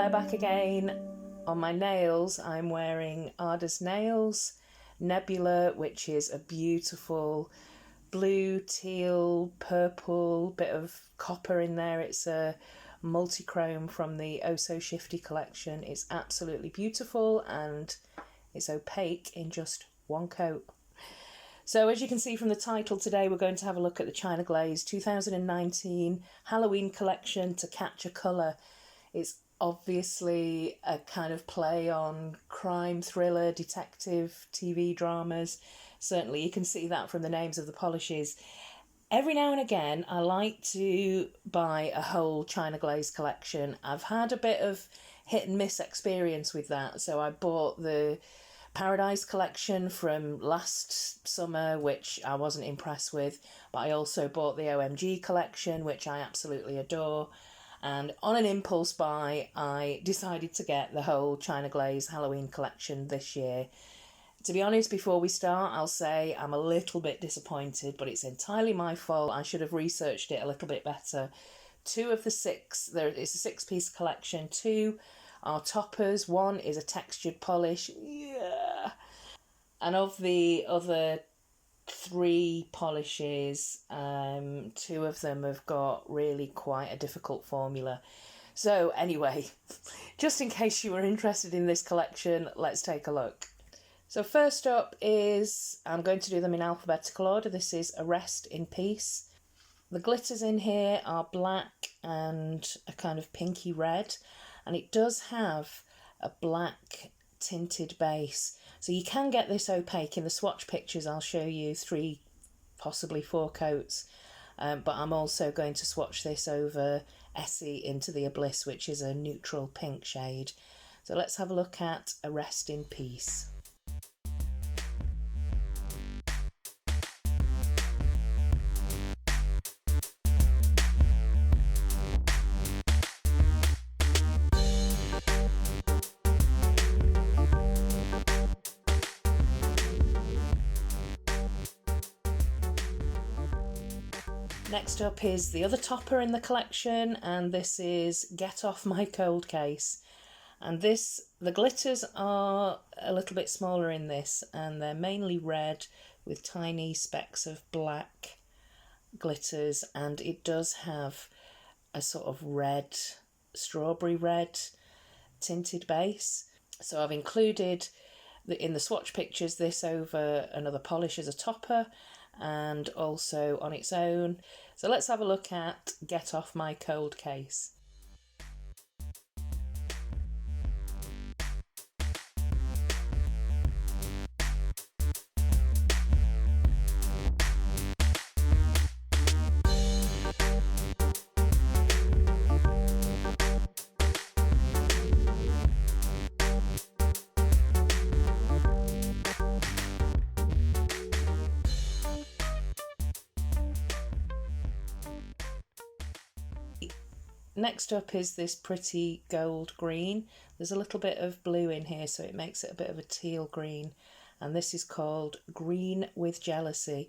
Claire back again. On my nails, I'm wearing Ada's Nails Nebula, which is a beautiful blue, teal, purple, bit of copper in there. It's a multi-chrome from the Oh So Shifty collection. It's absolutely beautiful and it's opaque in just one coat. So as you can see from the title, today we're going to have a look at the China Glaze 2019 Halloween collection, To Catch a Colour. It's obviously a kind of play on crime, thriller, detective, TV dramas. Certainly you can see that from the names of the polishes. Every now and again I like to buy a whole China Glaze collection. I've had a bit of hit and miss experience with that. So I bought the Paradise collection from last summer, which I wasn't impressed with, but I also bought the OMG collection, which I absolutely adore. And on an impulse buy, I decided to get the whole China Glaze Halloween collection this year. To be honest, before we start, I'll say I'm a little bit disappointed, but it's entirely my fault. I should have researched it a little bit better. Two of the six, it's a 6-piece collection. Two are toppers. One is a textured polish. Yeah. And of the other 3 polishes, 2 of them have got really quite a difficult formula. So anyway, just in case you were interested in this collection, let's take a look. So first up is, I'm going to do them in alphabetical order. This is A Rest in Peace. The glitters in here are black and a kind of pinky red, and it does have a black tinted base. So you can get this opaque. In the swatch pictures I'll show you 3, possibly 4 coats, but I'm also going to swatch this over Essie Into the Abyss, which is a neutral pink shade. So let's have a look at A Rest in Peace. Next up is the other topper in the collection, and this is Get Off My Cold Case. And the glitters are a little bit smaller in this, and they're mainly red with tiny specks of black glitters, and it does have a sort of red, strawberry red tinted base. So I've included in the swatch pictures this over another polish as a topper and also on its own. So let's have a look at Get Off My Cold Case. Next up is this pretty gold green. There's a little bit of blue in here, so it makes it a bit of a teal green. And this is called Green with Jealousy.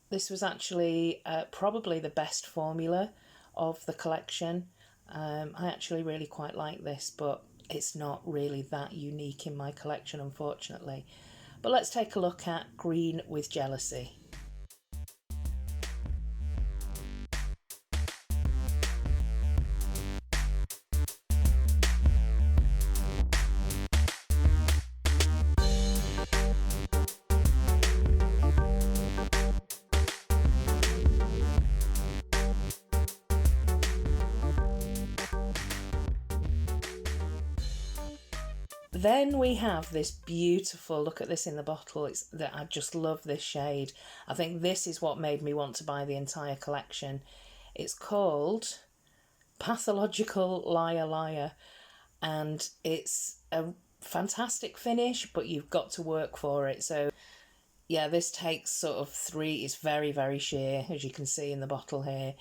This was actually probably the best formula of the collection. I actually really quite like this, but it's not really that unique in my collection, unfortunately. But let's take a look at Green with Jealousy. Then we have this beautiful, look at this in the bottle, I just love this shade. I think this is what made me want to buy the entire collection. It's called Pathological Liar Liar, and it's a fantastic finish, but you've got to work for it. So yeah, this takes sort of 3, it's very, very sheer, as you can see in the bottle here.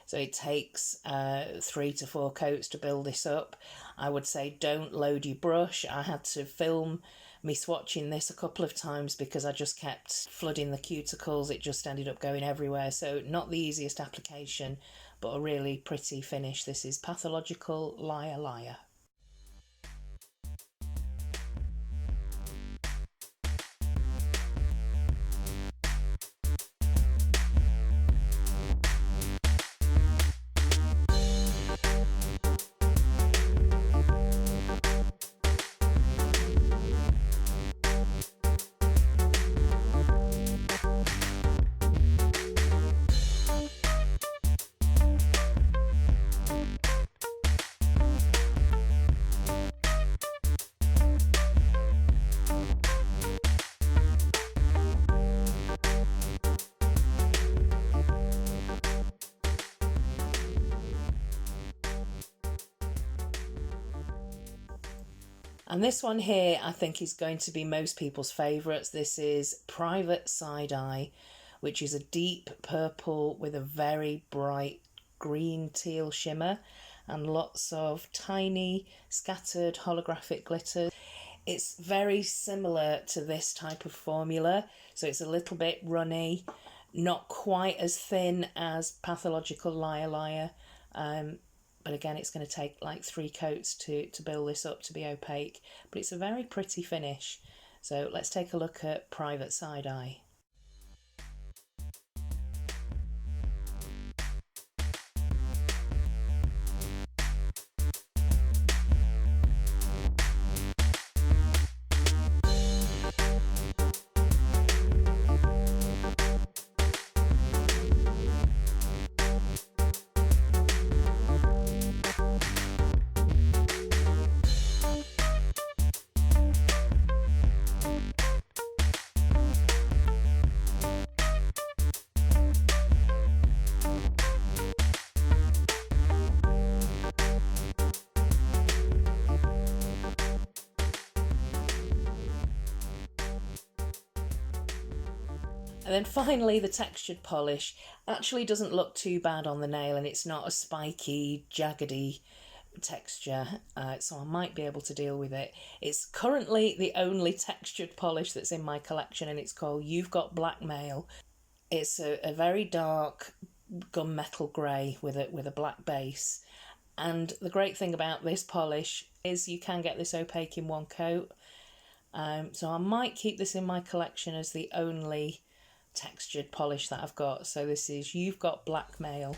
So it takes 3 to 4 coats to build this up. I would say don't load your brush. I had to film me swatching this a couple of times because I just kept flooding the cuticles. It just ended up going everywhere. So not the easiest application, but a really pretty finish. This is Pathological Liar Liar. And this one here, I think, is going to be most people's favourites. This is Private Side Eye, which is a deep purple with a very bright green teal shimmer and lots of tiny scattered holographic glitters. It's very similar to this type of formula, so it's a little bit runny, not quite as thin as Pathological Liar Liar, but again it's going to take like 3 coats to build this up to be opaque, but it's a very pretty finish. So let's take a look at Private Side Eye. And then finally, the textured polish actually doesn't look too bad on the nail, and it's not a spiky, jaggedy texture, so I might be able to deal with it. It's currently the only textured polish that's in my collection, and it's called You've Got Blackmail. It's a very dark gunmetal grey with a black base. And the great thing about this polish is you can get this opaque in one coat. So I might keep this in my collection as the only textured polish that I've got. So this is You've Got Blackmail.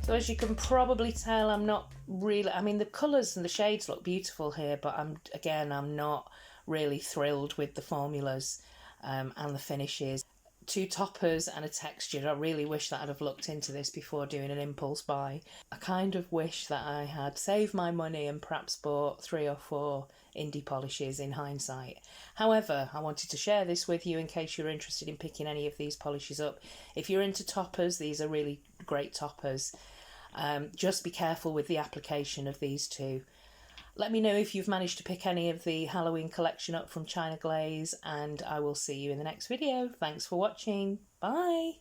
So as you can probably tell, I'm not really, I mean the colours and the shades look beautiful here, but I'm not really thrilled with the formulas and the finishes. 2 toppers and a textured. I really wish that I'd have looked into this before doing an impulse buy. I kind of wish that I had saved my money and perhaps bought 3 or 4 indie polishes in hindsight. However, I wanted to share this with you in case you're interested in picking any of these polishes up. If you're into toppers, these are really great toppers. Just be careful with the application of these 2. Let me know if you've managed to pick any of the Halloween collection up from China Glaze, and I will see you in the next video. Thanks for watching. Bye.